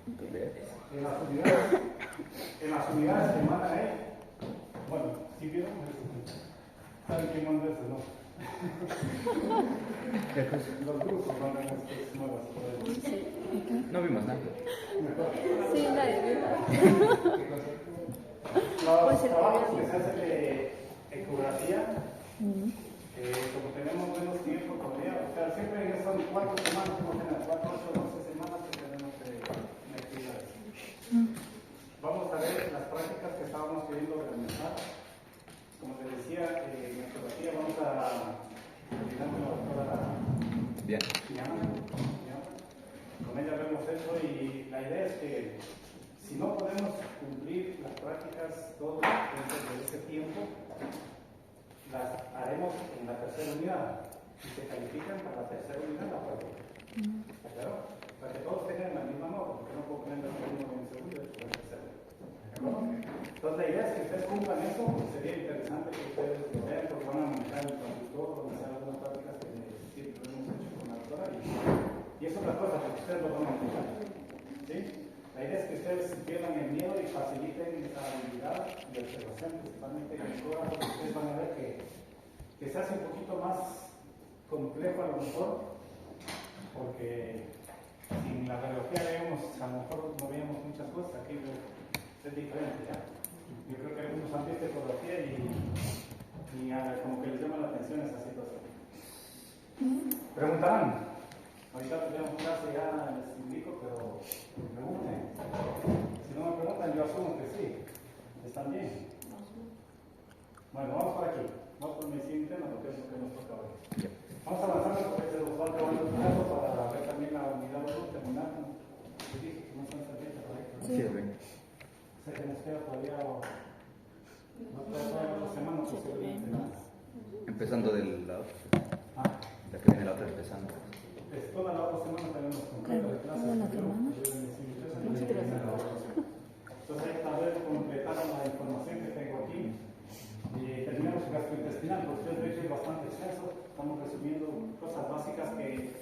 En las unidades que mandan ahí, bueno, si vieron, ¿saben quién manda eso, no? Los grupos mandan estas nuevas. No vimos nada. Sí, nadie vio. Los trabajos que se hacen de ecografía, como tenemos menos tiempo todavía, o sea, siempre son 4 semanas, como tenemos 4, 8, 12 semanas que tenemos de actividades. Vamos a ver las prácticas que estábamos queriendo organizar. Como te decía, en ecografía vamos a coordinarnos la doctora Diana. Con ella vemos eso y la idea es que si no podemos cumplir las prácticas todos dentro de ese tiempo, las haremos en la tercera unidad. Si se califican para la tercera unidad, la práctica. ¿Está claro? Para que todos tengan la misma nota, porque no puedo poner el uno en segundo y después en tercero. Entonces la idea es que ustedes cumplan eso, porque sería interesante que ustedes lo vean, porque van a manejar el traductor, van a hacer algunas prácticas que siempre hemos hecho con la doctora y es otra cosa, porque ustedes lo van a manejar. ¿Sí? La idea es que ustedes pierdan el miedo y faciliten esa habilidad de observación, principalmente en el programa, porque ustedes van a ver que se hace un poquito más complejo a lo mejor, porque sin la radiología vemos, a lo mejor no veíamos muchas cosas, aquí es diferente, ¿ya? Yo creo que algunos han visto ecografía y como que les llama la atención esa situación. Preguntarán. Ahorita tenemos clase ya, les indico, pero pregunten. Si no me preguntan, yo asumo que sí. ¿Están bien? Bueno, vamos por aquí. Vamos por medicina interna porque es lo que nos toca hoy. Vamos avanzando porque se nos va acabando el plazo para ver también la unidad 1 terminar. ¿Qué dije? ¿No están satisfechos por ahí? Sí, bien. Sé que nos queda todavía otra semana posiblemente más. Empezando del lado. La que viene la otra empezando. Toda la otra semana tenemos completa de clases. Entonces hay que saber completar la información que tengo aquí. Terminamos gastrointestinal, porque ustedes ven que es bastante extenso. Estamos resumiendo cosas básicas que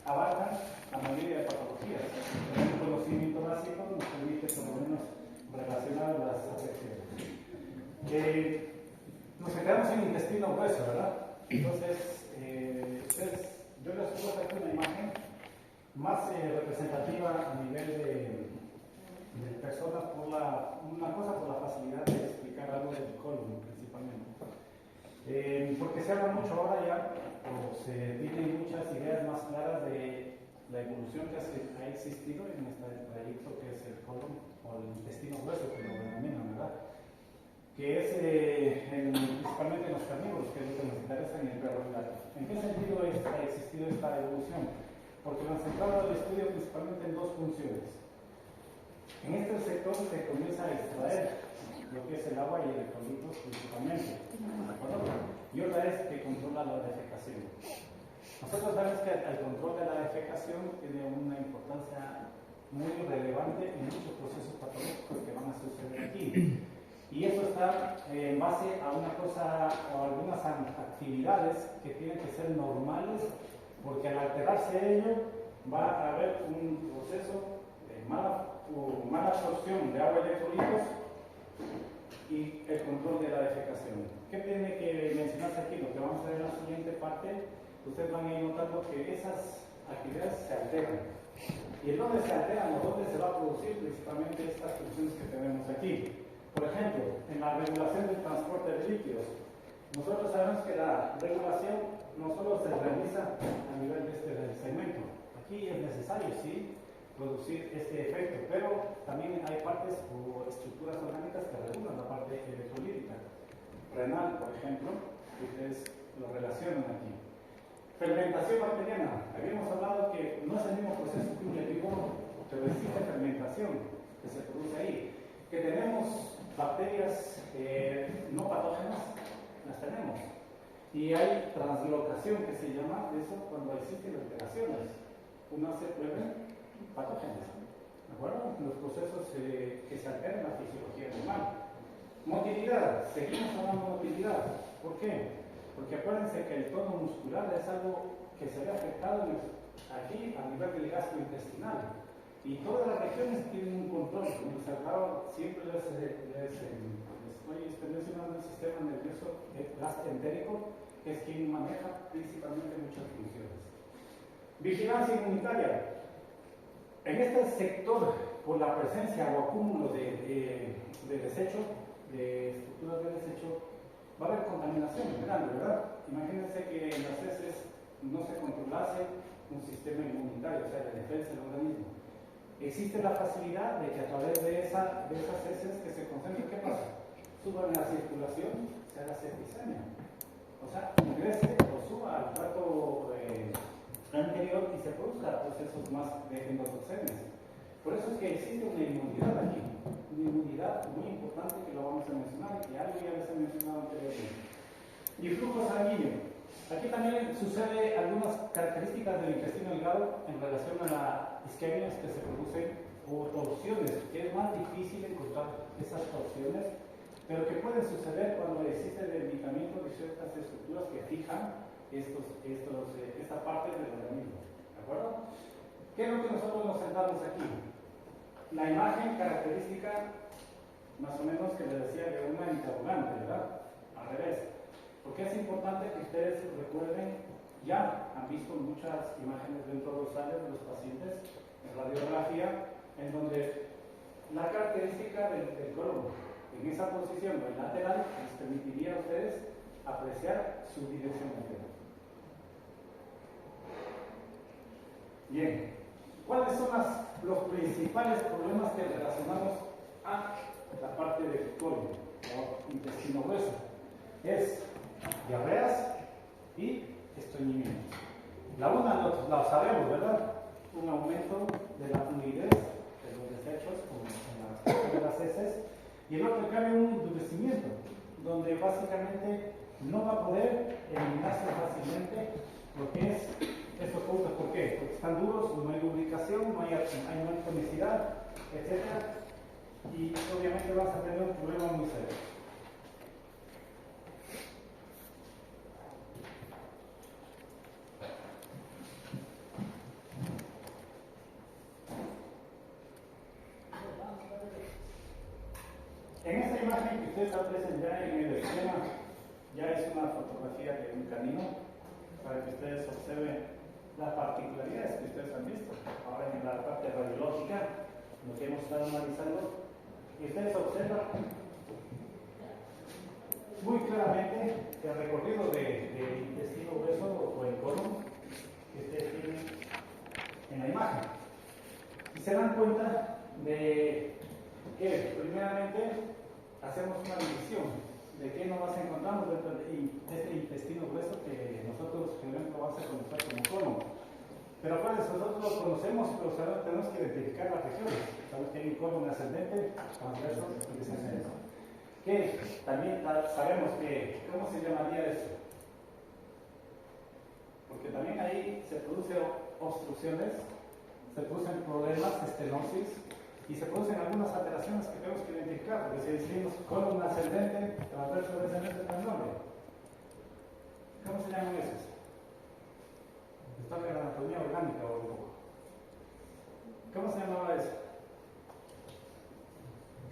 abarcan la mayoría de patologías. Tener un conocimiento básico nos permite por lo menos relacionar las afecciones. Nos quedamos sin intestino grueso, ¿verdad? Entonces, yo les puse aquí una imagen más representativa a nivel de personas por una cosa por la facilidad de explicar algo del colon principalmente. Porque se habla mucho ahora ya, o se tienen muchas ideas más claras de la evolución que ha existido en este trayecto que es el colon o el intestino grueso, que lo denominan, ¿verdad? Que es principalmente en los carnívoros, que es lo que nos interesa en el perro gato. ¿En qué sentido ha existido esta evolución? Porque lo han centrado el estudio principalmente en dos funciones. En este sector se comienza a extraer lo que es el agua y electrolitos principalmente, ¿de acuerdo? Y otra es que controla la defecación. Nosotros sabemos que el control de la defecación tiene una importancia muy relevante en muchos procesos patológicos que van a suceder aquí. Y eso está en base a una cosa o algunas actividades que tienen que ser normales, porque al alterarse ello va a haber un proceso de mala absorción de agua y electrolitos y el control de la defecación. ¿Qué tiene que mencionarse aquí? Lo que vamos a ver en la siguiente parte, ustedes van a ir notando que esas actividades se alteran. ¿Y en dónde se alteran o dónde se va a producir principalmente estas funciones que tenemos aquí? Por ejemplo, en la regulación del transporte de líquidos, nosotros sabemos que la regulación no solo se realiza a nivel de este segmento. Aquí es necesario, sí, producir este efecto, pero también hay partes o estructuras orgánicas que regulan la parte electrolítica. Renal, por ejemplo, que ustedes lo relacionan aquí. Fermentación bacteriana. Habíamos hablado que no es el mismo proceso que un herbívoro, pero existe fermentación que se produce ahí. Que tenemos bacterias no patógenas, las tenemos. Y hay translocación, que se llama eso cuando existen alteraciones. Unas se vuelven patógenas. ¿De acuerdo? Los procesos que se alteran en la fisiología animal. Motilidad. Seguimos hablando de motilidad. ¿Por qué? Porque acuérdense que el tono muscular es algo que se ve afectado aquí a nivel del gastrointestinal. Y todas las regiones tienen un control. Como les acabo, siempre les estoy mencionando el sistema nervioso gastroentérico, que es quien maneja principalmente muchas funciones. Vigilancia inmunitaria. En este sector, por la presencia o acúmulo de desecho, de estructuras de desecho, va a haber contaminación grande, ¿verdad? Imagínense que en las heces no se controlase un sistema inmunitario, o sea, de defensa del organismo. Existe la facilidad de que a través de esas heces que se concentren, ¿qué pasa? Suban la circulación, se haga septicemia. O sea, ingrese o suba al trato anterior y se produzca procesos más de endotoxemias. Por eso es que existe una inmunidad aquí, una inmunidad muy importante que lo vamos a mencionar y que algo ya les he mencionado anteriormente. Y flujo sanguíneo. Aquí también sucede algunas características del intestino delgado en relación a las isquemias que se producen o torsiones, que es más difícil encontrar esas torsiones, pero que pueden suceder cuando existe debilitamiento de ciertas estructuras que fijan esta parte del organismo. ¿De acuerdo? ¿Qué es lo que nosotros nos sentamos aquí? La imagen característica, más o menos, que les decía de una interrogante, ¿verdad? Al revés. Porque es importante que ustedes recuerden, ya han visto muchas imágenes ventrodorsales de los pacientes en radiografía, en donde la característica del colon en esa posición lateral les permitiría a ustedes apreciar su dirección anterior. Bien, ¿cuáles son los principales problemas que relacionamos a la parte del colon o intestino grueso? Es diarreas y estreñimientos. La una lo sabemos, ¿verdad? Un aumento de la fluidez de los desechos en las heces, y el otro cambia un endurecimiento, donde básicamente no va a poder eliminarse fácilmente lo que es estos productos. ¿Por qué? Porque están duros, no hay lubricación, no hay tonicidad, etc. Y obviamente vas a tener un problema muy serio. En esta imagen que ustedes aprecian ya en el esquema, ya es una fotografía de un canino, para que ustedes observen las particularidades que ustedes han visto. Ahora en la parte radiológica, lo que hemos estado analizando, y ustedes observan muy claramente el recorrido del intestino grueso o el colon que ustedes tienen en la imagen. Y se dan cuenta de que, primeramente, hacemos una división de qué nos encontramos dentro de este intestino grueso que nosotros generalmente lo vamos a conocer como colon. Pero nosotros lo conocemos, pero tenemos que identificar las regiones. Sabemos que hay un colon ascendente, transverso y descendente. Que también sabemos que, ¿cómo se llamaría eso? Porque también ahí se producen obstrucciones, se producen problemas, estenosis, y se producen algunas alteraciones que tenemos que identificar, porque si decimos colon ascendente, transverso descendente, no es nombre. ¿Cómo se llaman esos? Esto es la anatomía orgánica o un poco. ¿Cómo se llamaba eso?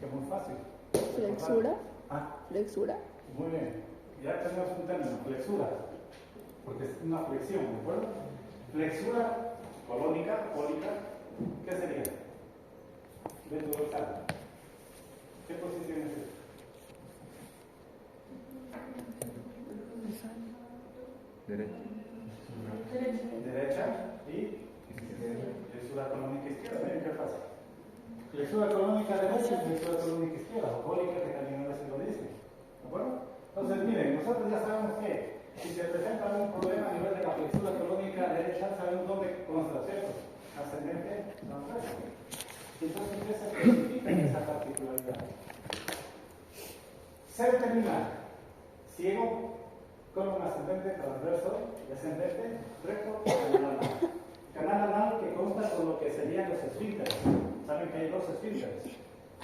Que es muy fácil. Flexura. Ah, Flexura. muy bien. Ya tenemos un término, flexura, porque es una flexión, ¿de acuerdo? Flexura colónica, cólica, ¿qué sería? Ventrodorsal. ¿Qué posición es esta? Derecha y flexura colónica izquierda. Miren qué fácil. Flexura colónica derecha y flexura colónica izquierda, o cólica, que también a veces lo dice. ¿De acuerdo? Entonces, miren, nosotros ya sabemos que si se presenta algún problema a nivel de la flexura colónica derecha, sabemos dónde consta, ¿cierto? Ascendente, transverso. Entonces, ¿qué se especifica en esa particularidad? Se determina ciego, colon ascendente, transverso, descendente, recto, canal anal. Canal anal que consta con lo que serían los esfínteres. Saben que hay dos esfínteres,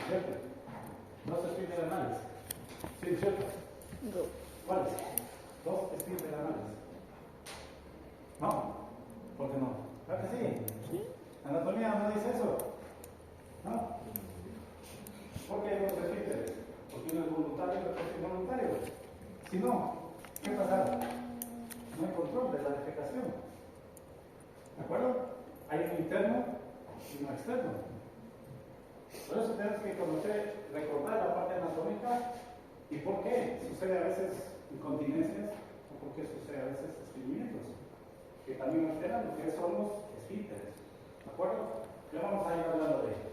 ¿cierto? Dos esfínteres anales. ¿Sí, cierto? ¿Cuáles? Dos esfínteres anales. ¿No? ¿Por qué no? ¿Claro que sí? ¿Anatomía no dice eso? Si no, ¿qué pasará? No hay control de la defecación. ¿De acuerdo? Hay un interno y un externo. Por eso tenemos que conocer, recordar la parte anatómica y por qué sucede a veces incontinencias o por qué sucede a veces estreñimientos, que también alteran lo que son los esfínteres. ¿De acuerdo? Ya vamos a ir hablando de ello.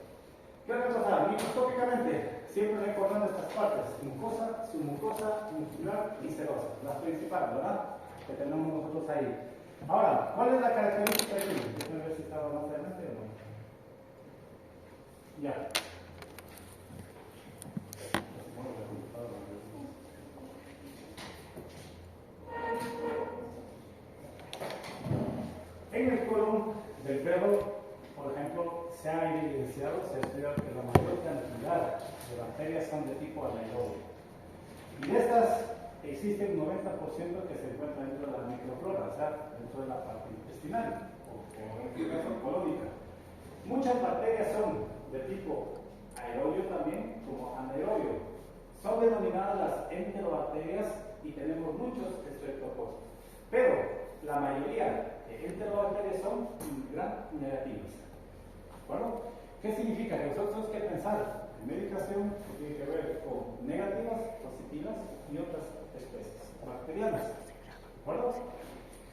¿Qué va a pasar? Microscópicamente, siempre recordando estas partes: mucosa, submucosa, muscular y serosa. Las principales, ¿verdad? Que tenemos nosotros ahí. Ahora, ¿cuál es la característica de aquí? Déjenme ver si estaba más adelante o no. Ya. En el colon del perro, por ejemplo, se ha evidenciado, se ha estudiado que la mayor cantidad de bacterias son de tipo anaerobio. Y de estas existe un 90% que se encuentra dentro de la microflora, o sea, dentro de la parte intestinal, o en este caso colónica. Muchas bacterias son de tipo aerobio también, como anaerobio. Son denominadas las enterobacterias y tenemos muchos estreptococcus. Pero la mayoría de enterobacterias son gram negativas. ¿De acuerdo? ¿Qué significa? Que nosotros tenemos que pensar en medicación que tiene que ver con negativas, positivas y otras especies bacterianas. ¿De acuerdo?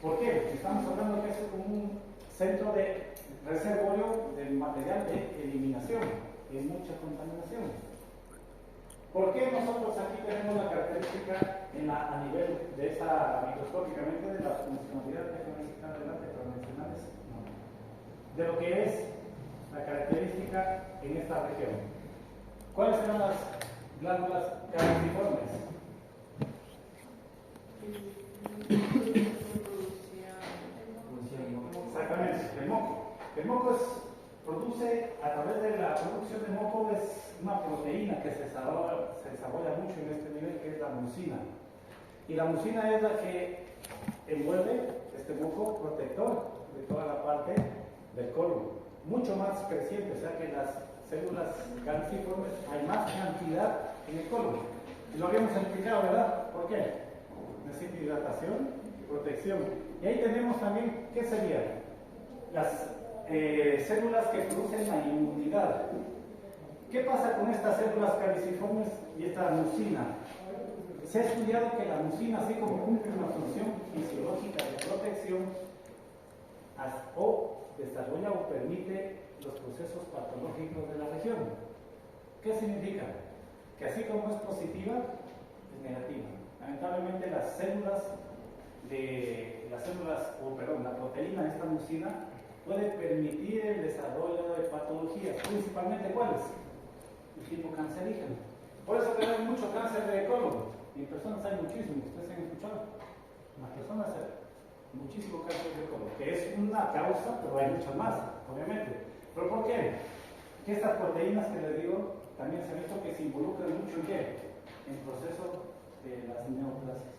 ¿Por qué? Porque estamos hablando que es como un centro de reservorio del material de eliminación y hay mucha contaminación. ¿Por qué nosotros aquí tenemos la característica a nivel de esa microscópicamente de la funcionalidad que necesitan adelante para mencionarles? No. De lo que es la característica en esta región. ¿Cuáles serán las glándulas calciformes? Exactamente, el moco. El moco produce, a través de la producción de moco, es una proteína que se desarrolla mucho en este nivel, que es la mucina. Y la mucina es la que envuelve este moco protector de toda la parte del colon. Mucho más creciente, o sea que las células calciformes hay más cantidad en el colon. Y lo habíamos explicado, ¿verdad? ¿Por qué? Necesita hidratación y protección. Y ahí tenemos también, ¿qué serían? Las células que producen la inmunidad. ¿Qué pasa con estas células calciformes y esta mucina? Se ha estudiado que la mucina, así como cumple una función fisiológica de protección, o desarrolla o permite los procesos patológicos de la región. ¿Qué significa? Que así como es positiva, es negativa. Lamentablemente la proteína de esta mucina puede permitir el desarrollo de patologías, principalmente ¿cuáles? El tipo cancerígeno. Por eso tenemos mucho cáncer de colon. Y en personas hay muchísimo, ustedes han escuchado. En las personas hay muchísimo cáncer de colon, que es una causa, pero hay muchas más, obviamente. ¿Pero por qué? Que estas proteínas que les digo también se ha visto que se involucran mucho en qué? En el proceso de las neoplasias.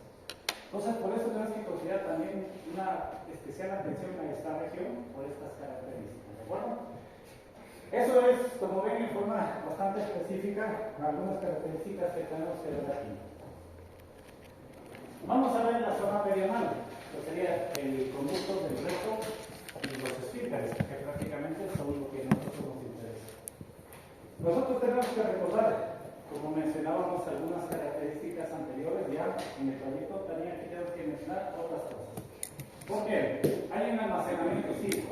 Entonces, por eso tenemos que considerar también una especial atención a esta región por estas características, ¿de acuerdo? Eso es, como ven, en forma bastante específica, algunas características que tenemos que ver aquí. Vamos a ver la zona perianal, que sería el conducto del recto y los esfínteres, que prácticamente son lo que a nosotros nos interesa. Nosotros tenemos que recordar, como mencionábamos algunas características anteriores, ya en el trayecto también aquí tenemos que mencionar otras cosas. ¿Por qué? Hay un almacenamiento, sí.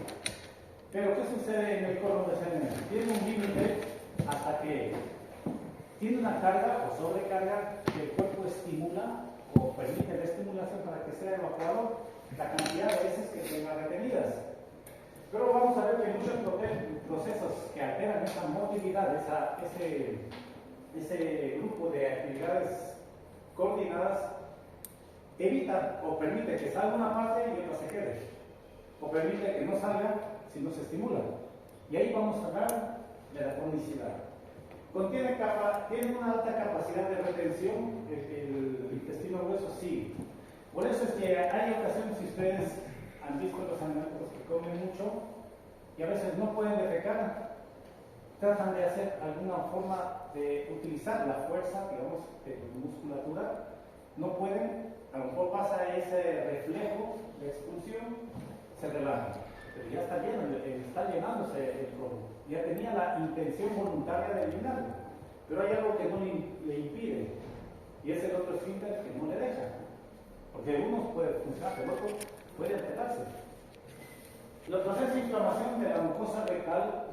Pero ¿qué sucede en el colon de sedimento? Tiene un límite hasta que tiene una carga o sobrecarga que el cuerpo estimula o permite la estimulación para que sea evacuado la cantidad de veces que tenga retenidas. Pero vamos a ver que muchos procesos que alteran esa motilidad, ese grupo de actividades coordinadas, evita o permite que salga una parte y otra se quede, o permite que no salga si no se estimula. Y ahí vamos a hablar de la cronicidad. Tiene una alta capacidad de retención el intestino grueso, sí. Por eso es que hay ocasiones, si ustedes han visto los animales que comen mucho y a veces no pueden defecar, tratan de hacer alguna forma de utilizar la fuerza, digamos, de musculatura no pueden, a lo mejor pasa ese reflejo de expulsión, se relajan, pero ya está lleno, está llenándose el colon, ya tenía la intención voluntaria de eliminarlo, pero hay algo que no le impide, y es el otro esfínter que no le deja, porque uno puede funcionar, el otro puede alterarse. Los procesos de inflamación de la mucosa rectal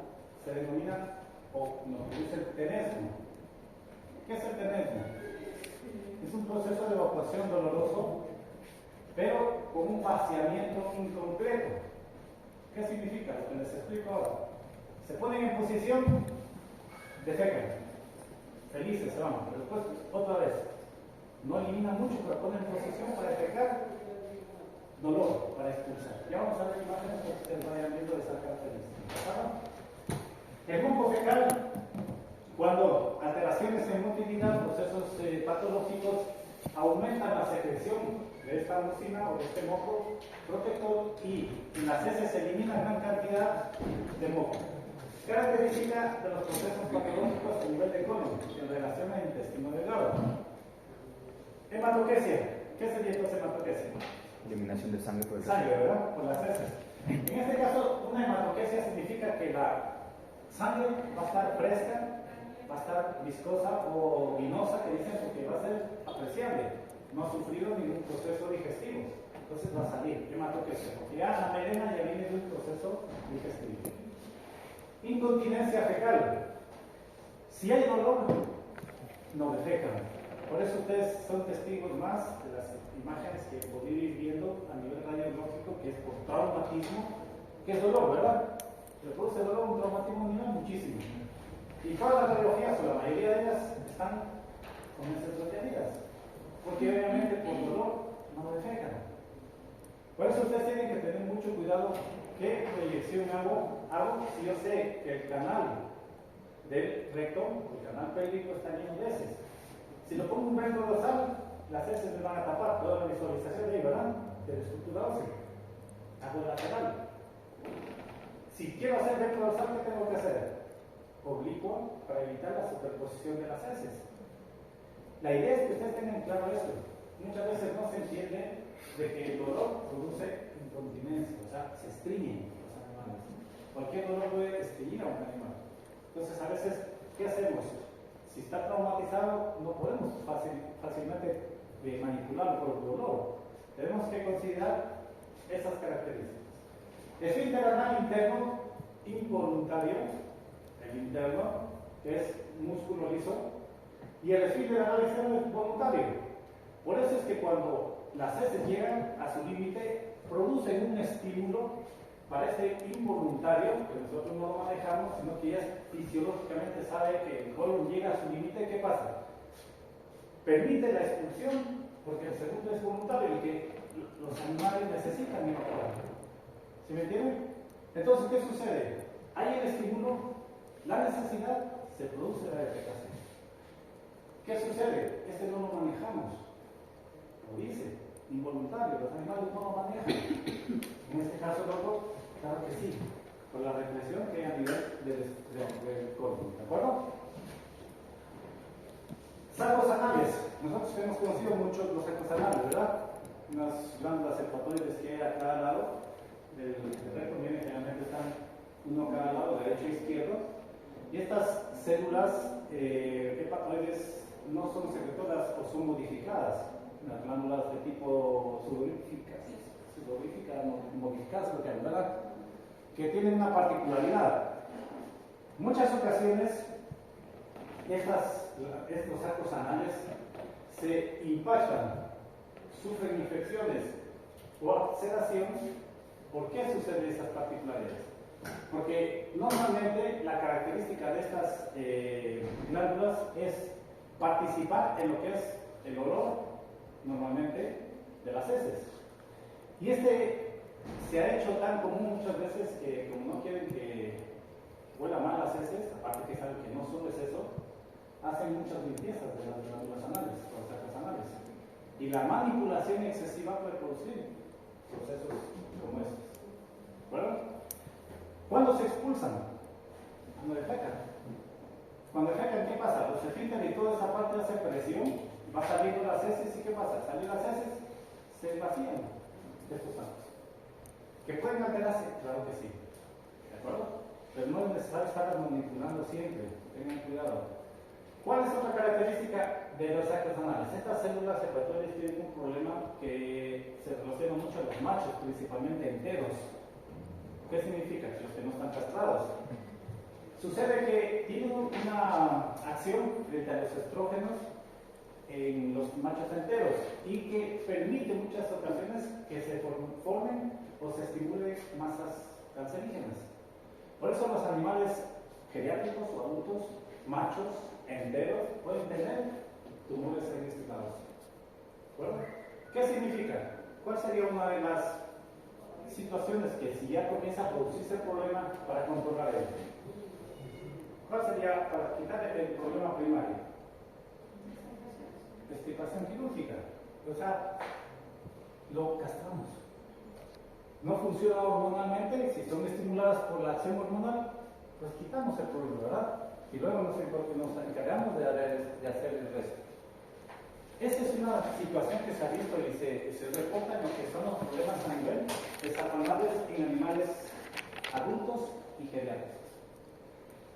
se denomina, o nos produce el tenesmo. ¿Qué es el tenesmo? Es un proceso de evacuación doloroso, pero con un vaciamiento incompleto. ¿Qué significa? Lo que les explico ahora. Se ponen en posición, defecan, felices, se van, pero después otra vez. No eliminan mucho, pero ponen en posición para defecar, dolor, para expulsar. Ya vamos a ver imágenes para que ustedes vayan viendo esas características. El moco fecal, cuando alteraciones en motilidad, procesos patológicos, aumentan la secreción de esta mucina o de este moco protector y en las heces se elimina gran cantidad de moco. Característica de los procesos patológicos a nivel de colon en relación al intestino delgado. Hematoquesia. ¿Qué sería entonces hematoquesia? Eliminación de sangre por el Sangre, ¿verdad? Por las heces. En este caso, una hematoquesia significa que la sangre va a estar fresca, va a estar viscosa o vinosa, que dicen, porque va a ser apreciable. No ha sufrido ningún proceso digestivo. Entonces va a salir hematoquesia, porque ya la melena ya viene de un proceso digestivo. Incontinencia fecal. Si hay dolor, no defecan. Por eso ustedes son testigos más de las imágenes que podéis ir viendo a nivel radiológico, que es por traumatismo, que es dolor, ¿verdad? Se produce dolor, un traumatismo a nivel muchísimo. Y todas las radiologías, o la mayoría de ellas, están con esas proteínas, porque obviamente por dolor no defecan. Por eso ustedes tienen que tener mucho cuidado qué proyección hago si yo sé que el canal del recto, el canal pélvico, está lleno de heces. Si lo pongo un recto dorsal, las heces me van a tapar toda la visualización de ahí, ¿verdad? De la estructura ósea. Hago el lateral. Si quiero hacer recto dorsal, ¿qué tengo que hacer? Oblicua para evitar la superposición de las heces. La idea es que ustedes tengan claro esto. Muchas veces no se entiende de que el dolor produce incontinencia, o sea, se estriñen los animales. Cualquier dolor puede estreñir a un animal. Entonces, a veces, ¿qué hacemos? Si está traumatizado, no podemos fácilmente manipularlo por el dolor. Tenemos que considerar esas características. Esfínter anal interno involuntario, el interno, que es músculo liso, y el esfínter anal externo es voluntario. Por eso es que cuando las heces llegan a su límite, producen un estímulo, parece involuntario, que nosotros no lo manejamos, sino que ya fisiológicamente sabe que el colon llega a su límite. ¿Qué pasa? Permite la expulsión, porque el segundo es voluntario y que los animales necesitan evacuar. ¿Sí me entienden? Entonces, ¿qué sucede? Hay el estímulo, la necesidad, se produce la defecación. ¿Qué sucede? Este no lo manejamos. Lo dice, involuntario, los animales no lo manejan. En este caso, loco, claro que sí, por la represión que hay a nivel del colon. ¿De acuerdo? Sacos anales. Nosotros hemos conocido mucho los sacos anales, ¿verdad? Unas glándulas hepatoides que hay a cada lado del recto, miren, generalmente están uno a cada lado, derecho e izquierdo. Y estas células hepatoides no son secretoras o son modificadas. Las glándulas de tipo sudoríficas, modificadas, ¿verdad? Que tienen una particularidad. Muchas ocasiones estos sacos anales se impactan, sufren infecciones o ulceración. ¿Por qué suceden estas particularidades? Porque normalmente la característica de estas glándulas es participar en lo que es el olor, normalmente, de las heces. Y se ha hecho tan común muchas veces que, como no quieren que huela mal las heces, aparte que saben que no solo es eso, hacen muchas limpiezas de las glándulas anales, o los sacos anales. Y la manipulación excesiva puede producir procesos como estos. ¿Bueno? ¿Cuándo se expulsan? Cuando defecan. Cuando defecan, ¿qué pasa? Los esfínteres y toda esa parte hace presión, Va saliendo las heces y ¿qué pasa? Salen las heces, se vacían estos santos. ¿Que pueden alterarse? Claro que sí. ¿De acuerdo? Pero no es necesario estarlas manipulando siempre. Tengan cuidado. ¿Cuál es otra característica de los actos anales? Estas células secretorias tienen un problema que se relaciona mucho a los machos, principalmente enteros. ¿Qué significa? Los que no están castrados. Sucede que tienen una acción frente a los estrógenos en los machos enteros y que permite en muchas ocasiones que se formen o se estimulen masas cancerígenas. Por eso los animales geriátricos o adultos, machos, enteros, pueden tener tumores en este lado. ¿Bueno? ¿Qué significa? ¿Cuál sería una de las situaciones que si ya comienza a producirse el problema para controlar ello? ¿Cuál sería para quitar el problema primario? Extirpación quirúrgica. O sea, lo castramos. No funciona hormonalmente, si son estimuladas por la acción hormonal, pues quitamos el problema, ¿verdad? Y luego nos encargamos de hacer el resto. Esa es una situación que se ha visto y se reporta en lo que son los problemas a nivel desarrollables en animales adultos y geriátricos.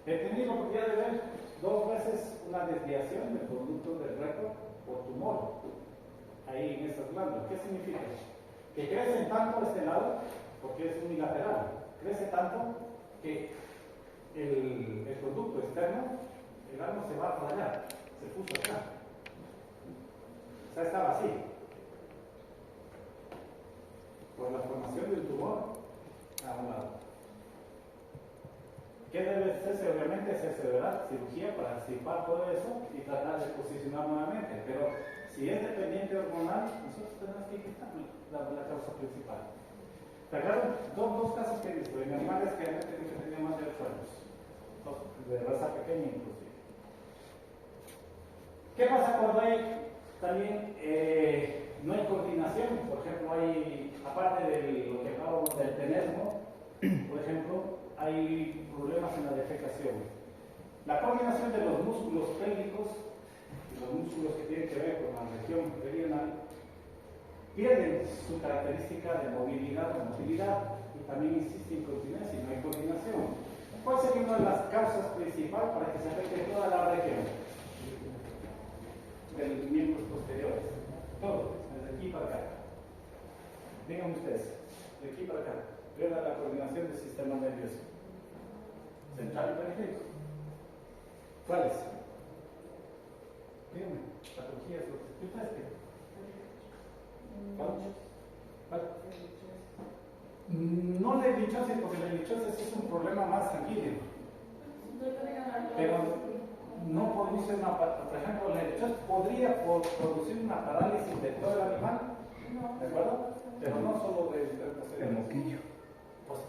He tenido la oportunidad de ver 2 veces una desviación del producto del recto por tumor ahí en esas glándulas. ¿Qué significa? Que crecen tanto este lado, porque es unilateral, crece tanto que el producto externo, el ano se va para allá, se puso acá. O sea, estaba así. Por la formación del tumor a un lado. ¿Qué debe hacerse? Obviamente se hacerá cirugía para extirpar todo eso y tratar de posicionar nuevamente. Pero si es dependiente hormonal, nosotros tenemos que quitar la causa principal. Sacaron dos casos que he visto en animales que realmente tenían más de 8 años. De raza pequeña inclusive. ¿Qué pasa cuando hay también no hay coordinación? Por ejemplo, hay, aparte de lo que hablábamos del tenesmo, por ejemplo, hay problemas en la defecación. La coordinación de los músculos pélvicos y los músculos que tienen que ver con la región perianal pierden su característica de movilidad o motilidad y también existe incontinencia y no hay coordinación. ¿Cuál sería una de las causas principales para que se afecte toda la región de los miembros posteriores? Todo, desde aquí para acá. Díganme ustedes, de aquí para acá. Vean la coordinación del sistema nervioso central y periférico. ¿Cuáles? Díganme, patologías, ustedes qué. ¿Cuál? No la lichosis, porque la lichosis es un problema más sanguíneo. Pero no produce una, por ejemplo, la lichosis podría producir una parálisis de todo el animal, ¿de acuerdo? Pero no solo del posterior. El moquillo. Pues,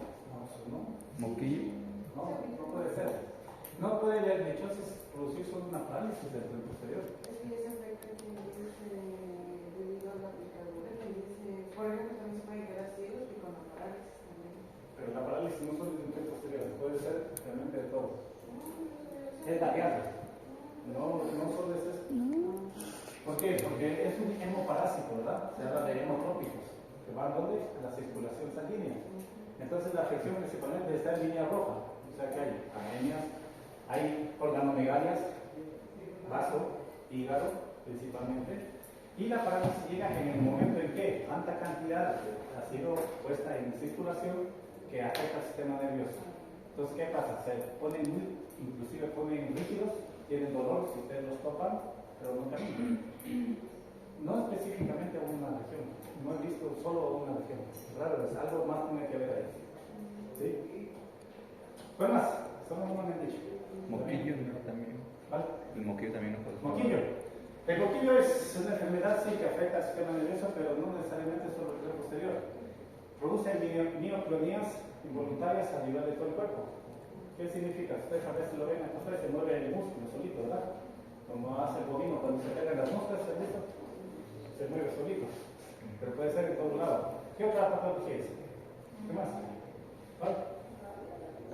no. Moquillo. No puede ser. No puede la lichosis producir solo una parálisis del tren posterior. Es que ese efecto tiene debido a la picadura, por ejemplo, también se pueden quedar ciegos y con la parálisis también. Pero la parálisis no solo del tren posterior, puede ser realmente de todo. Es variable. No solo es eso. ¿Por qué? Porque es un hemoparásito, ¿verdad? Se habla de hemotrópicos, que van ¿dónde? A la circulación sanguínea. Entonces la afección principalmente está en línea roja. O sea que hay anemias, hay organomegalias, vaso, hígado principalmente. Y la parálisis llega en el momento en que tanta cantidad ha sido puesta en circulación que afecta al sistema nervioso. Entonces, ¿qué pasa? Se ponen, inclusive ponen rígidos, tienen dolor si ustedes los topan, pero no caminan. No específicamente a una región, no he visto solo una región. Raro, es algo más tiene que ver ahí. ¿Sí? ¿Cuál más? Solo no me han dicho. Moquillo, ¿no? También. ¿Vale? El moquillo también no puede. Moquillo. El moquillo es una enfermedad sí que afecta al sistema nervioso, pero no necesariamente solo el tren posterior. Produce mioclonías involuntarias a nivel de todo el cuerpo. ¿Qué significa? Ustedes a veces lo ven acá, se mueve el músculo solito, ¿verdad? Como hace el bovino cuando se pegan las moscas, se mueve solito. Pero puede ser en todo lado. ¿Qué otra patología es? ¿Qué más? ¿Vale?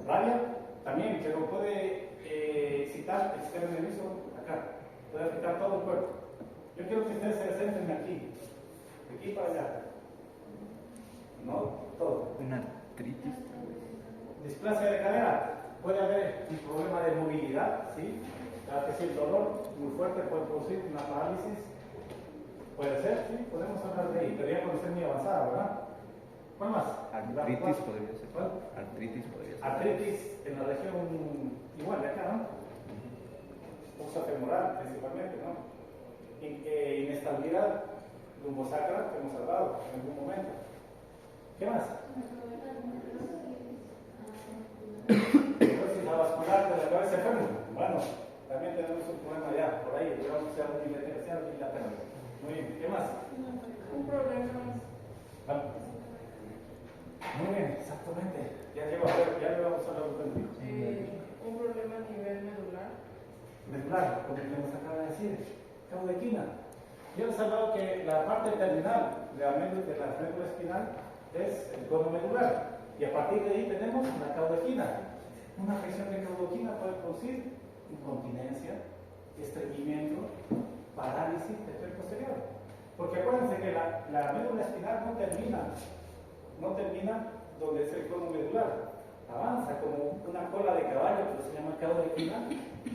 Rabia también, pero puede excitar el sistema nervioso acá. Puede afectar todo el cuerpo. Yo quiero que ustedes se centren aquí, de aquí para allá. No todo. Una artritis. Displasia de cadera. Puede haber un problema de movilidad, ¿sí? Claro que sí, el dolor muy fuerte puede producir una parálisis. Puede ser, sí, podemos hablar de ahí, pero ya cuando esté muy avanzada, ¿verdad? ¿Cuál más? Artritis podría ser. ¿Cuál? Artritis podría ser. Artritis en la región igual de acá, ¿no? Fosa femoral principalmente, ¿no? Inestabilidad lumbosacral que hemos hablado en algún momento. ¿Qué más? Esclerosis vascular de la cabeza fémur. Bueno, también tenemos un problema ya, por ahí, digamos que sea unilateral. Muy bien, ¿qué más? Un problema. Vale. Muy bien, exactamente. Ya llevo a ver, ya le vamos a hablar un poquito. Un problema a nivel medular. Medular, como nos acaba de decir, cabo de quina. Yo les he hablado que la parte terminal de la médula espinal es el cono medular. Y a partir de ahí tenemos la caudequina. Una afección de caudequina puede producir incontinencia, estreñimiento, parálisis del tren posterior. Porque acuérdense que la médula espinal no termina donde es el cono medular. Avanza como una cola de caballo que se llama caudequina.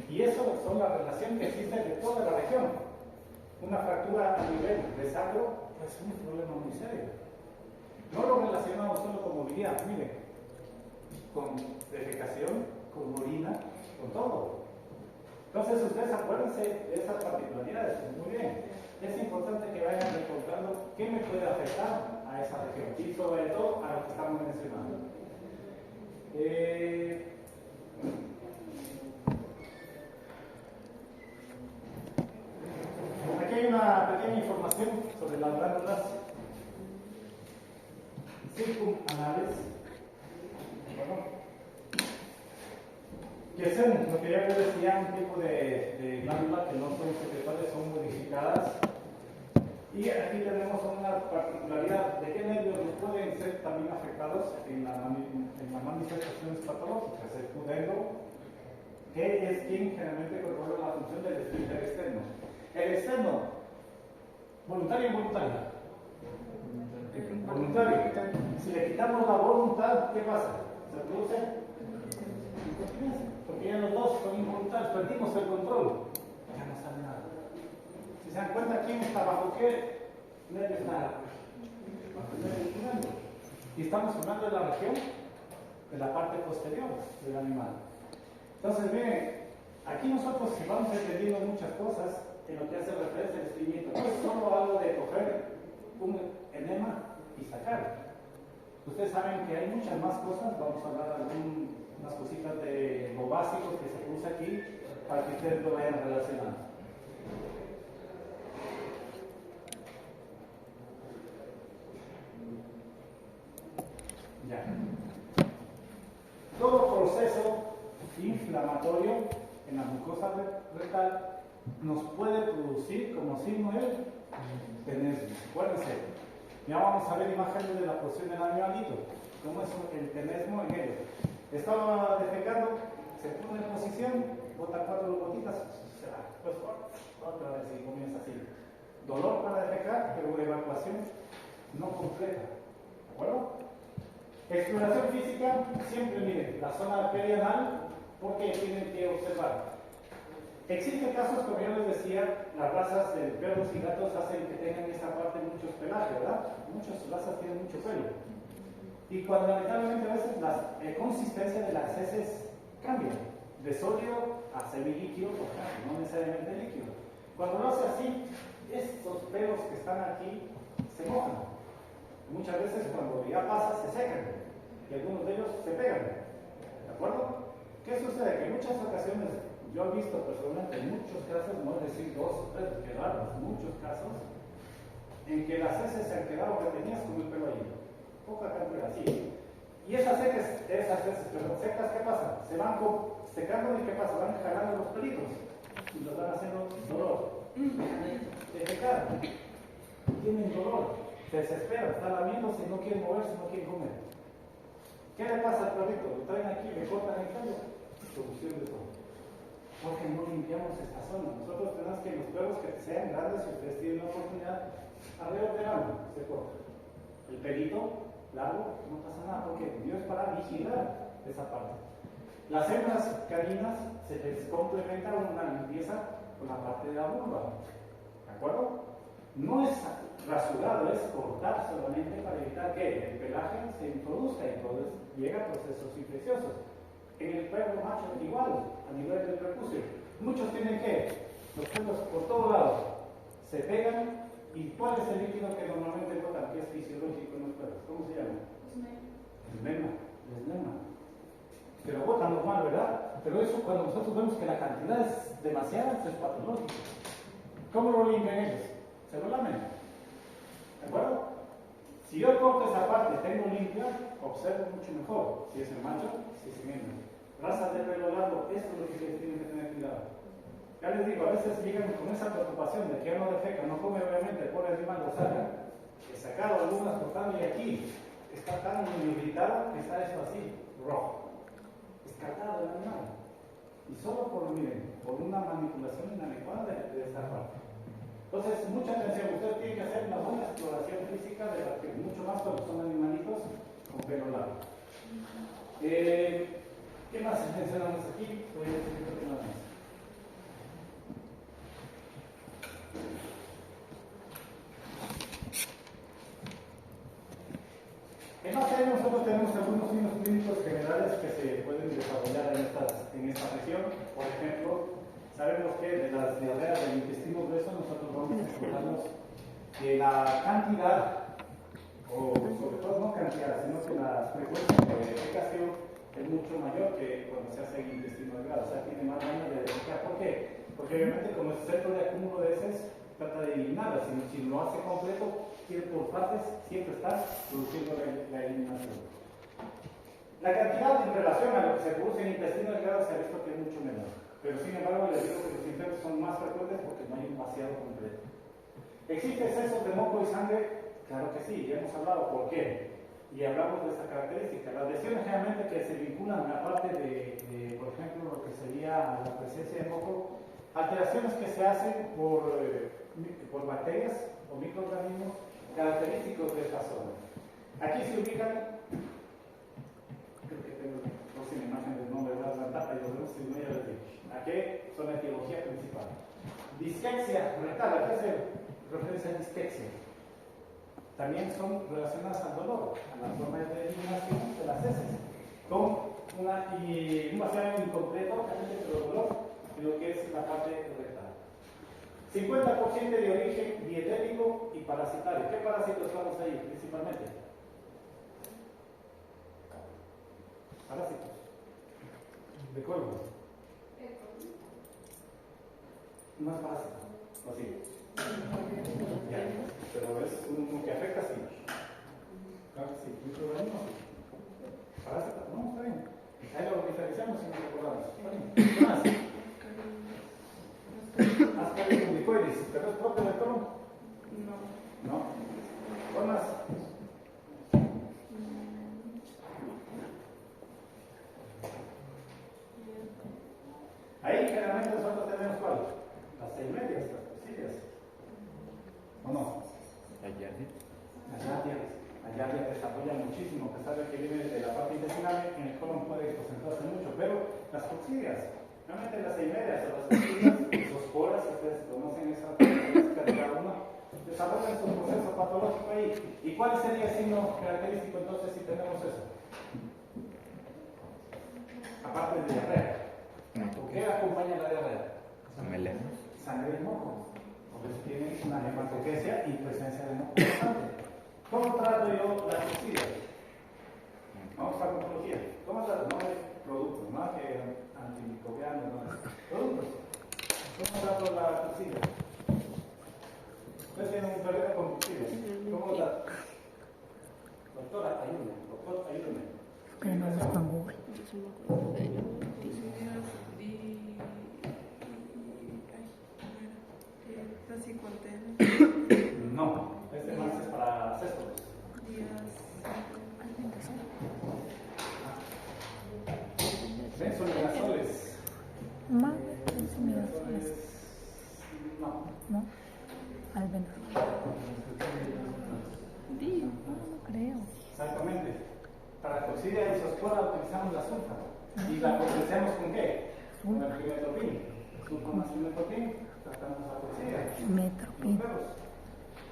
Y eso son la relación que existe de toda la región. Una fractura a nivel de sacro es un problema muy serio. No lo relacionamos solo con movilidad, miren, con defecación, con orina, con todo. Entonces ustedes acuérdense de esas particularidades, muy bien. Es importante que vayan recordando qué me puede afectar a esa región y sobre todo a lo que estamos mencionando. Aquí hay una pequeña información sobre las glándulas circunanales, que son lo que ya les decía, un tipo de glándula que no son secretarias, son modificadas. Y aquí tenemos una particularidad de qué nervios pueden ser también afectados en las manifestaciones patológicas. El pudendo, que es quien generalmente controla la función del esfínter externo. El externo, voluntario o involuntario. Voluntario. Si le quitamos la voluntad, ¿qué pasa? ¿Se produce incontinencia? Porque ya los dos son involuntarios, perdimos el control. Ya no sale nada. Si se dan cuenta, ¿quién está bajo qué nervio está? Bajo el nervio pudendo. Y estamos hablando de la región de la parte posterior del animal. Entonces, miren, aquí nosotros si vamos entendiendo muchas cosas en lo que hace referencia al estreñimiento. No es solo algo de coger un enema y sacar. Ustedes saben que hay muchas más cosas, vamos a hablar de unas cositas de lo básico que se usa aquí para que ustedes lo vayan relacionando. Ya. Todo proceso inflamatorio en la mucosa rectal nos puede producir como signo el tenesmo. Acuérdense, ya vamos a ver imágenes de la posición del animalito. ¿Cómo es el tenesmo en ellos? Estaba defecando, se pone en posición, bota 4 gotitas, pues otra vez y comienza así. Dolor para defecar, pero evacuación no completa. ¿De acuerdo? Exploración física, siempre miren, la zona perianal, porque tienen que observar. Existen casos, como yo les decía, las razas de perros y gatos hacen que tengan esta parte muchos pelajes, ¿verdad? Muchas razas tienen mucho pelo. Y cuando lamentablemente a veces la consistencia de las heces cambia, de sólido a semilíquido, no necesariamente líquido. Cuando lo hace así, estos pelos que están aquí se mojan. Muchas veces cuando ya pasa se secan y algunos de ellos se pegan. ¿De acuerdo? ¿Qué sucede? Que en muchas ocasiones yo he visto personalmente en muchos casos, no es decir 2 o 3, que raros, muchos casos, en que las heces se han quedado retenidas con el pelo ahí. Poca cantidad, sí. Y esas heces, perdón, secas, ¿qué pasa? Se van secando y ¿qué pasa? Van jalando los pelitos y los van haciendo dolor. Defecar. Tienen dolor, se desesperan, están lamiéndose, no quieren moverse, no quieren comer. ¿Qué le pasa al perrito? Lo traen aquí, le cortan el pelo, solución de todo. porque no limpiamos esta zona. Nosotros tenemos que los perros que sean grandes, si ustedes tienen la oportunidad, alrededor del ano se corta. El pelito largo, no pasa nada, porque Dios es para vigilar esa parte. Las hembras caninas se les complementa una limpieza con la parte de la vulva. ¿De acuerdo? No es rasurado, es cortar solamente para evitar que el pelaje se introduzca y entonces llega a procesos infecciosos. En el perro macho igual, a nivel del prepucio. Muchos tienen que, los pelos por todos lados, se pegan. ¿Y cuál es el líquido que normalmente botan, que es fisiológico en los perros? ¿Cómo se llama? Esmema. Que lo botan normal, ¿verdad? Pero eso cuando nosotros vemos que la cantidad es demasiada, es patológico. ¿Cómo lo limpian ellos? Se lo lamen. ¿De acuerdo? Si yo corto esa parte, tengo limpia, observo mucho mejor. Si es el macho, si es el hembra. Razas de pelo largo, esto es lo que ustedes tienen que tener cuidado. Ya les digo, a veces llegan con esa preocupación de que ya no defeca, no come obviamente, por encima lo saca. He sacado algunas cortadas y aquí está tan irritado que está esto así, rojo. Descartado el animal. Y solo miren, por una manipulación inadecuada de esta parte. Entonces, mucha atención, usted tiene que hacer una buena exploración física de la que mucho más cuando son animalitos con pelo largo. ¿Qué más mencionamos aquí? Voy a decir que nada más. En base a nosotros tenemos algunos signos clínicos generales que se pueden desarrollar en esta región. Por ejemplo, sabemos que de las diarreas del intestino grueso nosotros vamos a encontrarnos que la cantidad, o sobre todo no cantidad, sino que la frecuencia de defecación es mucho mayor que cuando se hace en intestino delgado, o sea, tiene más daño de defecar. ¿Por qué? Porque obviamente como es centro de acúmulo de heces, trata de eliminarla, si lo hace completo, quiere por partes, siempre está produciendo la eliminación. La cantidad en relación a lo que se produce en intestino delgado se ha visto que es mucho menor, pero sin embargo les digo que los infectos son más frecuentes porque no hay un vaciado completo. ¿Existe exceso de moco y sangre? Claro que sí, ya hemos hablado por qué. Y hablamos de esta característica. Las lesiones generalmente que se vinculan a la parte de, por ejemplo, lo que sería la presencia de moco, alteraciones que se hacen por bacterias o microorganismos característicos de esta zona. Aquí se ubican, creo que tengo la próxima imagen del nombre de la tapa y los vemos en medio de aquí son la etiología principal. Disquexia rectal, ¿a qué se referencia a disquexia? También son relacionadas al dolor, a la forma de eliminación de las heces, con un vaciado incompleto, pero dolor, en lo que es la parte rectal. 50% de origen dietético y parasitario. ¿Qué parásitos vamos ahí principalmente? Parásitos. ¿De cuervos? No es parásito, ¿o sí? Ya, pero es uno que afecta, sí. Claro que sí, microorganismos. Parásito, no, está bien. Ahí lo diferenciamos y nos recordamos. ¿Qué más? Ascaris umbilicoides, ¿pero es propio del toro? No. ¿Cuál más? Ahí generalmente nosotros tenemos ¿cuál? Las 6 medias, las cosillas. ¿O no? Allá desarrolla muchísimo, a pesar de que viene de la parte intestinal, en el colon puede concentrarse mucho, pero las coxillas, realmente las 6 medias o las coxillas, sus poras, ustedes conocen esa característica de cada una, desarrollan su proceso patológico ahí. ¿Y cuál sería el signo característico entonces si tenemos eso? Aparte de diarrea. ¿Por qué acompaña la diarrea? Sangre y moco. Por eso tiene una hematoquesia y presencia de moco bastante. ¿Cómo trato yo las coxillas? Vamos a farmacología. ¿Cómo trato? No es productos, más que antimicrobianos, no es productos. ¿Cómo trato la coxilla? Ustedes tienen un perrito con coxillas. ¿Cómo trato? Doctora, ayúdame. Doctor, ayúdame. Que no lo con Google. No, este más es para cestos. Benzodiazoles. migraciones. No. ¿No? Alvenas. Sí, no creo. Exactamente. Para coccidia isospora utilizamos la sulfa. ¿Y la potenciamos con qué? Con el primetropin. Sulfa primetropin, tratamos la coccidia. Metropin. Los perros.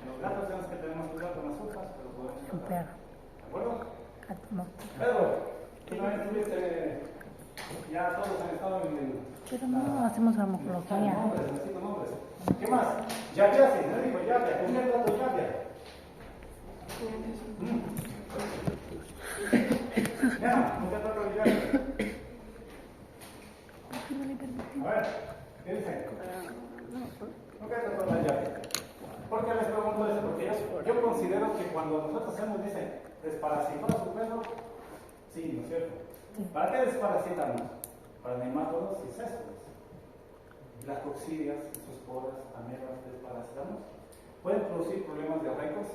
En los gatos tenemos que tener más cuidado con las sulfas, pero podemos Un tratar. perro. ¿De acuerdo? Gato no. Pedro, tú también estuviste, ya todos han estado en el... Pero no hacemos farmacología. Nombres, necesito nombres. ¿Qué más? Yavia, sí, no digo Yavia. ¿Con qué trato Yavia? Mira, ¿con qué trato Yavia? No le permitimos. A ver, ¿qué dicen? ¿Con qué trato la Yavia? ¿Por qué les pregunto eso? Porque yo considero que cuando nosotros hacemos, dicen, desparasitar su pelo, sí, ¿no es cierto? ¿Para qué desparasitamos? Para nematodos y céspedes. Las coccidias, esporas, amebas, desparasitamos. Pueden producir problemas diarreicos,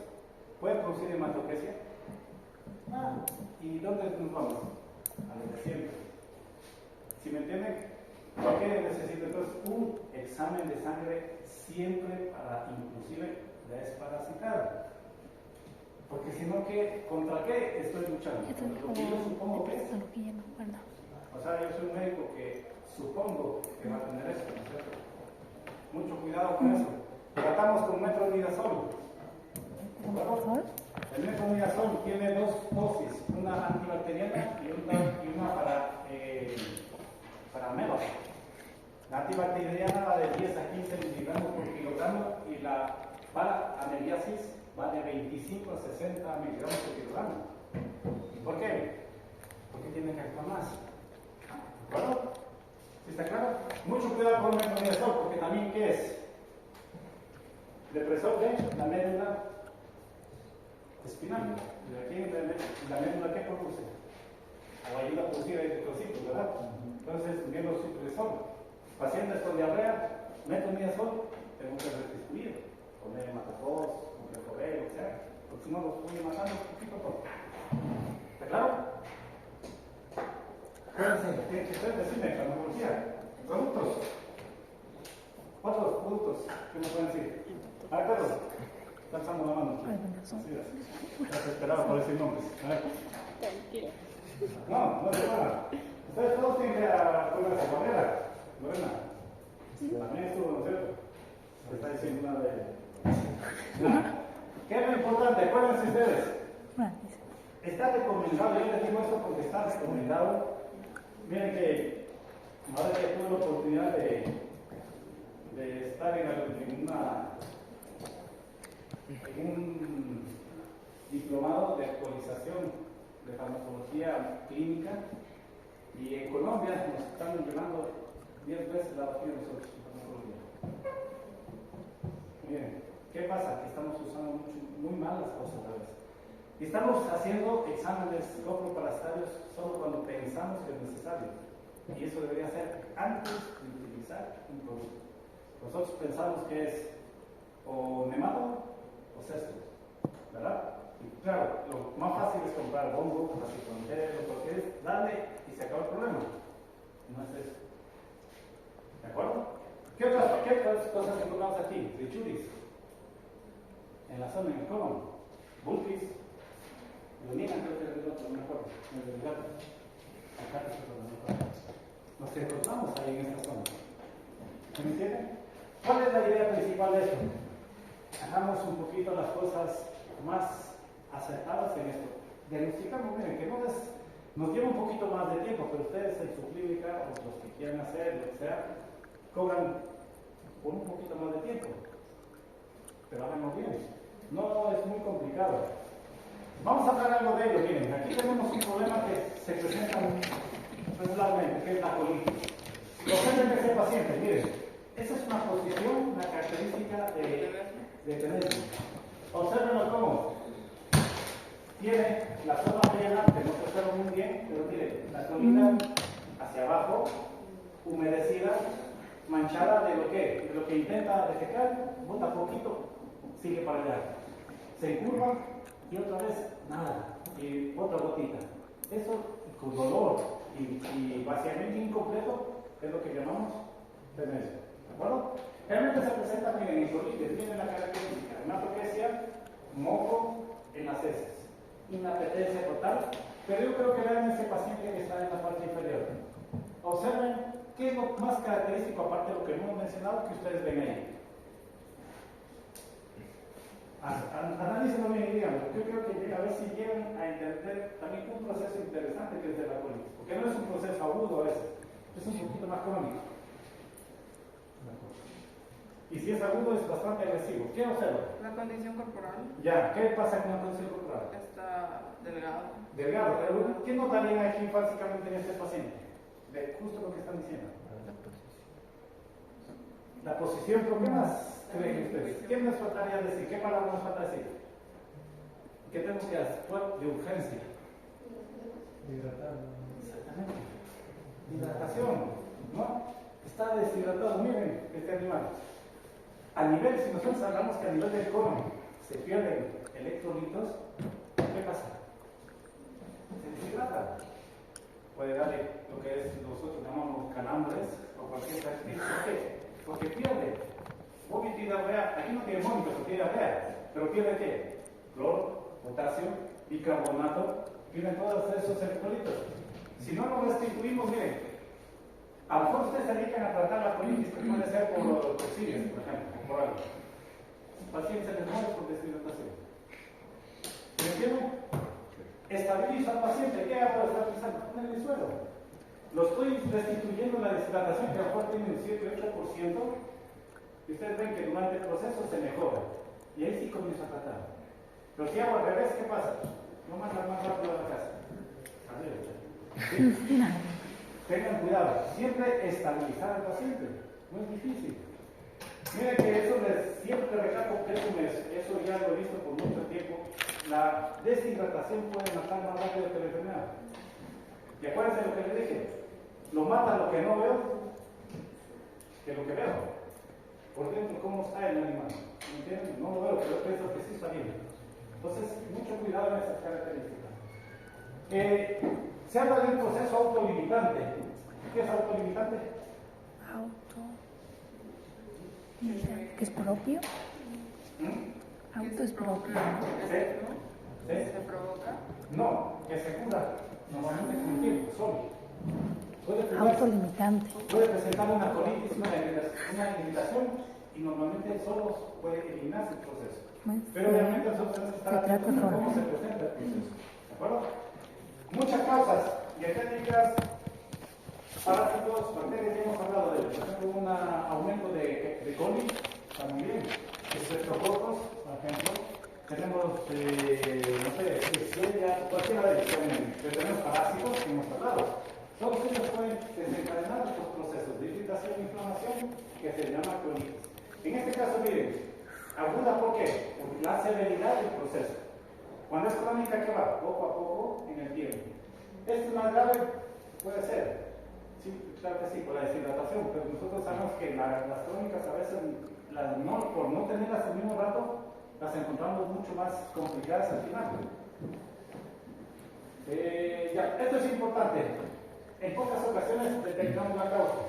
pueden producir hematopesia. ¿Y dónde nos vamos? A lo de siempre. ¿Sí me entienden? ¿Por qué necesito entonces un examen de sangre siempre para inclusive desparasitar? Porque si no, ¿contra qué estoy luchando? Esto es Lo que yo supongo que es. lo que ya no guarda. O sea, yo soy un médico que supongo que va a tener eso, ¿no es cierto? Mucho cuidado con eso. Tratamos con metronidazol. ¿Metronidazol? El metronidazol tiene dos dosis, una antibacteriana y una para amebas. La antibacteriana va de 10 a 15 miligramos por kilogramo y la para amebiasis va de 25 a 60 miligramos por kilogramo. ¿Por qué? Porque tiene que actuar más. ¿Bueno? ¿Sí está claro? Mucho cuidado con el metronidazol, porque también, ¿qué es? Depresor de la médula espinal. ¿Y aquí la médula qué produce? O ayuda a producir eritrocitos, ¿verdad? Entonces, mielocipresol. Pacientes con diarrea, metronidazol, tengo que restituir, poner hematofos, con recorrer, o sea, porque si no los voy matando poquito a poco. ¿Está claro? ¿Qué ustedes deciden? Farmacología. Productos. ¿Cuántos productos? ¿Qué me pueden decir? A ver, Pedro. Está alzando la mano. Albendazol. Ya se esperaba por decir nombres. A ver. Tranquilo. No se van. Ustedes todos tienen que ir a la barrera. Lorena. También estuvo, ¿no es cierto? Se está diciendo una de... ¿Qué es lo importante? Acuérdense ustedes. Está recomendado, yo les digo esto porque está recomendado. Miren que ahora que tuve la oportunidad de estar en un diplomado de actualización de farmacología clínica, y en Colombia nos están llevando 10 veces la vacuna nosotros en farmacología. Miren, ¿qué pasa? Que estamos usando muy mal las cosas a veces. Estamos haciendo exámenes coproparasitarios solo cuando pensamos que es necesario. Y eso debería ser antes de utilizar un producto. Nosotros pensamos que es o nemátodo o césped, ¿verdad? Y claro, lo más fácil es comprar bombo, acitontel, lo que es, darle y se acaba el problema. No es eso. ¿De acuerdo? ¿Qué otras cosas encontramos aquí? Trichuris. En la zona, en el colon. Bulkis. Lumina, creo que es el otro, no me acuerdo. El del gato. Acá es otro, no me acuerdo. Nos encontramos ahí en esta zona. ¿Me entienden? ¿Cuál es la idea principal de esto? Hagamos un poquito las cosas más acertadas en esto. Diagnosticamos, miren, que nos lleva un poquito más de tiempo, pero ustedes en su clínica, o los que quieran hacer, lo que sea, cobran por un poquito más de tiempo. Pero háganlo bien. No es muy complicado. Vamos a hablar algo de ello, miren, aquí tenemos un problema que se presenta regularmente, que es la colitis. Los NPC pacientes, miren, esa es una posición, una característica de tenesmo. Observenlo cómo tiene la zona plena, que no se observa muy bien, pero miren, la colita hacia abajo, humedecida, manchada de lo que intenta defecar, bota poquito, sigue para allá. Se curva y otra vez nada, y otra gotita. Eso con dolor y vaciamiento incompleto es lo que llamamos meses. ¿De acuerdo? Realmente se presenta bien en colitis, miren la característica: hematoquesia, moco en las heces, inapetencia total. Pero yo creo que vean ese paciente que está en la parte inferior. Observen qué es lo más característico, aparte de lo que no hemos mencionado, que ustedes ven ahí. Analícenlo bien y díganlo. Yo creo que a ver si llegan a entender también un proceso interesante que es de la colitis, porque no es un proceso agudo a veces, es un poquito más crónico. Y si es agudo es bastante agresivo. ¿Qué observa? La condición corporal Ya, ¿qué pasa con la condición corporal? está delgado. Delgado, pero ¿qué notarían aquí básicamente en este paciente? De justo lo que están diciendo. La posición, ¿pero qué más creen ustedes? ¿Qué nos faltaría decir? ¿Qué palabra nos falta decir? ¿Qué tenemos que actuar de urgencia? Exactamente. Hidratación, ¿no? Está deshidratado, miren este animal. A nivel, si nosotros hablamos que a nivel del colon se pierden electrolitos, ¿qué pasa? Se deshidrata. Puede darle lo que es nosotros llamamos calambres o cualquier característica. ¿Por qué? Porque pierde vómito y diarrea. Aquí no tiene vómito, pero tiene diarrea. ¿Pero pierde qué? Cloro, potasio, bicarbonato, pierden todos esos electrolitos. Si no lo restituimos, miren, a lo mejor ustedes se dedican a tratar la colitis, que puede ser por toxinas, por ejemplo, o por algo. El paciente se les muere por deshidratación. ¿Me entienden? Estabilizo al paciente. ¿Qué hago estabilizando? Poner el suelo. Lo estoy restituyendo la deshidratación, que a lo mejor tiene un 7-8%, y ustedes ven que durante el proceso se mejora. Y ahí sí comienzo a tratar. Pero si hago al revés, ¿qué pasa? No manda más rápido a la casa. ¿Sí? Tengan cuidado, siempre estabilizar al paciente, no es difícil. Miren que eso siempre recalco que eso ya lo he visto por mucho tiempo. La deshidratación puede matar más rápido que la enfermedad. Y acuérdense de lo que le dije, lo mata lo que no veo que lo que veo. Por ejemplo, cómo está el animal, ¿me entienden? No lo veo, pero pienso que sí está bien. Entonces, mucho cuidado en esas características. Se habla de un proceso autolimitante. ¿Qué es autolimitante? ¿Que es propio? Auto es propio. ¿Sí? ¿Sí? ¿Se provoca? No, que se cura normalmente con el tiempo, solo. Autolimitante. Puede presentar una colitis, una limitación, y normalmente solo puede eliminarse el proceso. Pero obviamente nosotros tenemos que estar atentos a cómo se presenta el proceso. ¿De acuerdo? Muchas causas dietéticas, parásitos, bacterias, ya hemos hablado de ellos. Por ejemplo, un aumento de coli, también, estreptococos, por ejemplo. Tenemos, no sé, Klebsiella, cualquiera de ellos. Pero tenemos parásitos que hemos hablado. Todos ellos pueden desencadenar estos procesos de irritación e inflamación que se llama colitis. En este caso, miren, aguda, ¿por qué? Por la severidad del proceso. Cuando es crónica, ¿qué va? Poco a poco en el tiempo. ¿Esto es más grave? Puede ser. Sí, claro que sí, por la deshidratación, pero nosotros sabemos que las crónicas a veces, por no tenerlas al mismo rato, las encontramos mucho más complicadas al final. Esto es importante. En pocas ocasiones detectamos la causa.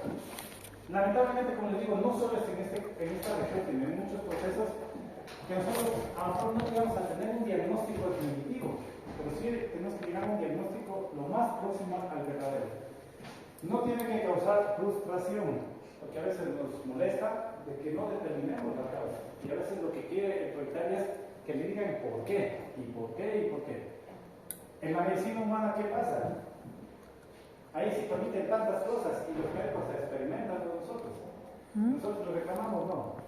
Lamentablemente, como les digo, no solo es en esta región, sino en muchos procesos que nosotros a lo mejor no llegamos a tener un diagnóstico definitivo, pero sí tenemos que llegar a un diagnóstico lo más próximo al verdadero. No tiene que causar frustración, porque a veces nos molesta de que no determinemos la causa. Y a veces lo que quiere el propietario es que le digan por qué, y por qué, y por qué. En la medicina humana, ¿qué pasa? Ahí se permiten tantas cosas y los médicos se experimentan con nosotros. Nosotros lo reclamamos, no.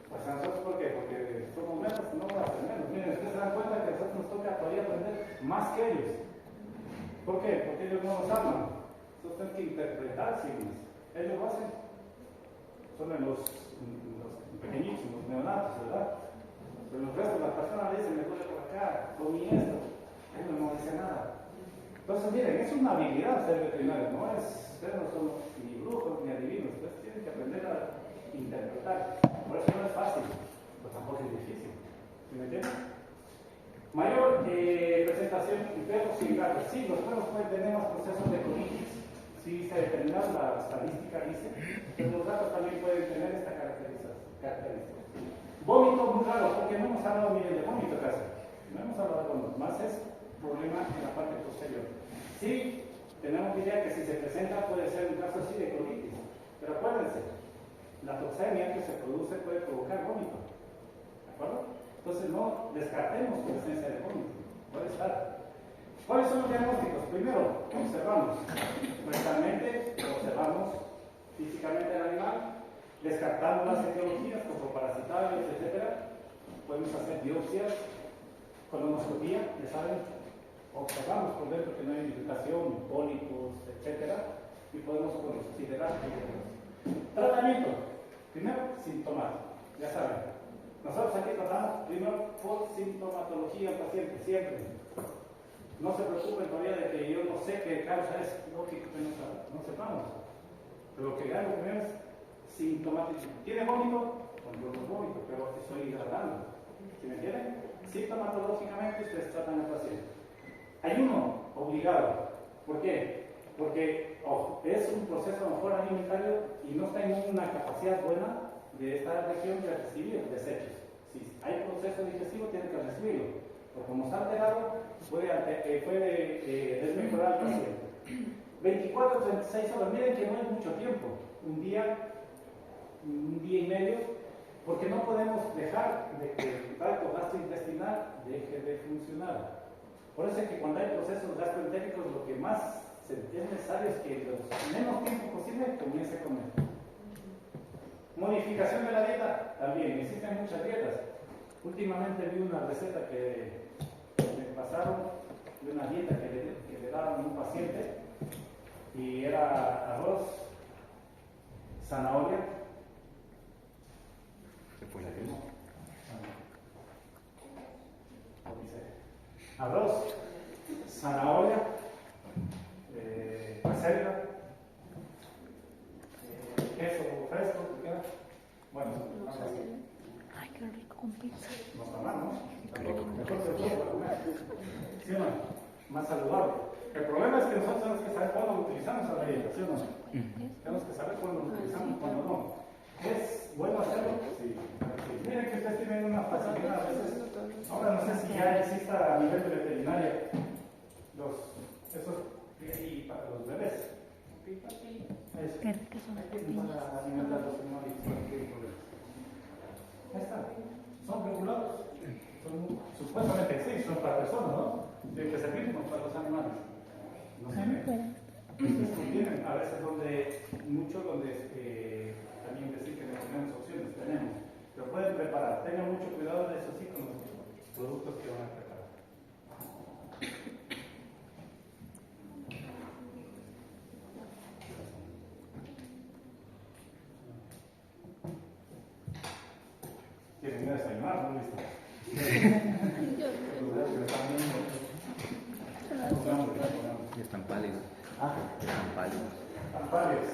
Pues a nosotros, ¿por qué? Porque somos médicos, no vamos a hacer menos. Miren, ustedes se dan cuenta que a nosotros nos toca todavía aprender más que ellos. ¿Por qué? Porque ellos no nos hablan. Nosotros tenemos que interpretar signos. Ellos lo hacen. Son los pequeñitos, los neonatos, ¿verdad? Pero los restos, las personas le dicen, me duele por acá, comí esto. Él no dice nada. Entonces, miren, es una habilidad ser veterinario, ustedes no son ni brujos ni adivinos, ustedes tienen que aprender a interpretar. Por eso no es fácil, pero tampoco es difícil. ¿Sí me entienden? Mayor presentación en perros y gatos. Sí, los perros pueden tener más procesos de colitis, si se determina la estadística, dice que los gatos también pueden tener esta característica. Vómito muy raro, porque no hemos hablado bien de vómito casi. No hemos hablado de vómito, más es problema en la parte posterior. Sí, tenemos idea que si se presenta puede ser un caso así de colitis, pero acuérdense, la toxemia que se produce puede provocar vómito. ¿De acuerdo? Entonces no descartemos presencia de vómito, puede estar. ¿Cuáles son los diagnósticos? Primero, observamos rectalmente, observamos físicamente al animal, descartamos las etiologías como parasitarios, etc. Podemos hacer biopsias, colonoscopía, ya saben, observamos por dentro que no hay infiltración, pólipos, etc. Y podemos considerar tratamiento. Primero, sintomático, ya saben. Nosotros aquí tratamos primero por sintomatología al paciente, siempre. No se preocupen todavía de que yo no sé qué causa es, lógico que no sepamos. Pero lo que hago primero es sintomático. ¿Tiene vómito? Controlo el vómito, pero estoy hidratando. ¿Sí me entienden? Sintomatológicamente ustedes tratan al paciente. Ayuno obligado. ¿Por qué? Porque es un proceso a lo mejor alimentario y no está en una capacidad buena de esta región de recibir desechos. Si hay proceso digestivo, tiene que recibirlo. Pero como está alterado, puede desmejorar al paciente. 24 o 36 horas, miren que no es mucho tiempo. Un día y medio, porque no podemos dejar de que el tracto gastrointestinal deje de funcionar. Por eso es que cuando hay procesos gastroentéricos, lo que más es necesario es que los menos tiempo posible comience a comer. Modificación de la dieta, también existen muchas dietas. Últimamente vi una receta que me pasaron de una dieta que le daban a un paciente y era arroz, zanahoria. ¿Se fue la luz? Arroz, zanahoria, acelga, queso fresco, bueno, Ay, qué rico con pizza. no está mal, ¿no? Mejor se puede comer. ¿Sí o no? Más saludable. El problema es que nosotros tenemos que saber cuándo lo utilizamos a la dieta, ¿sí o no? Tenemos que saber cuándo lo utilizamos y cuándo no. ¿Es bueno hacerlo? Sí. Miren que ustedes tienen una facilidad a veces. Ahora no sé si ya exista a nivel de veterinaria esos y para los bebés. Eso. Qué ricas son las Para piñas. alimentar a los animales sin problemas. Ahí está. Son regulados. Supuestamente sí, son para personas, ¿no? Tienen que servir como para los animales. No sé. Ustedes tienen a veces donde también decir que no tenemos opciones, tenemos. Pero pueden preparar. Tengan mucho cuidado de eso sí con los productos que van a preparar. ¿Quieren ir a desayunar? ¿No listo? Están pálidos. Ah, Están pálidos. están pálidos.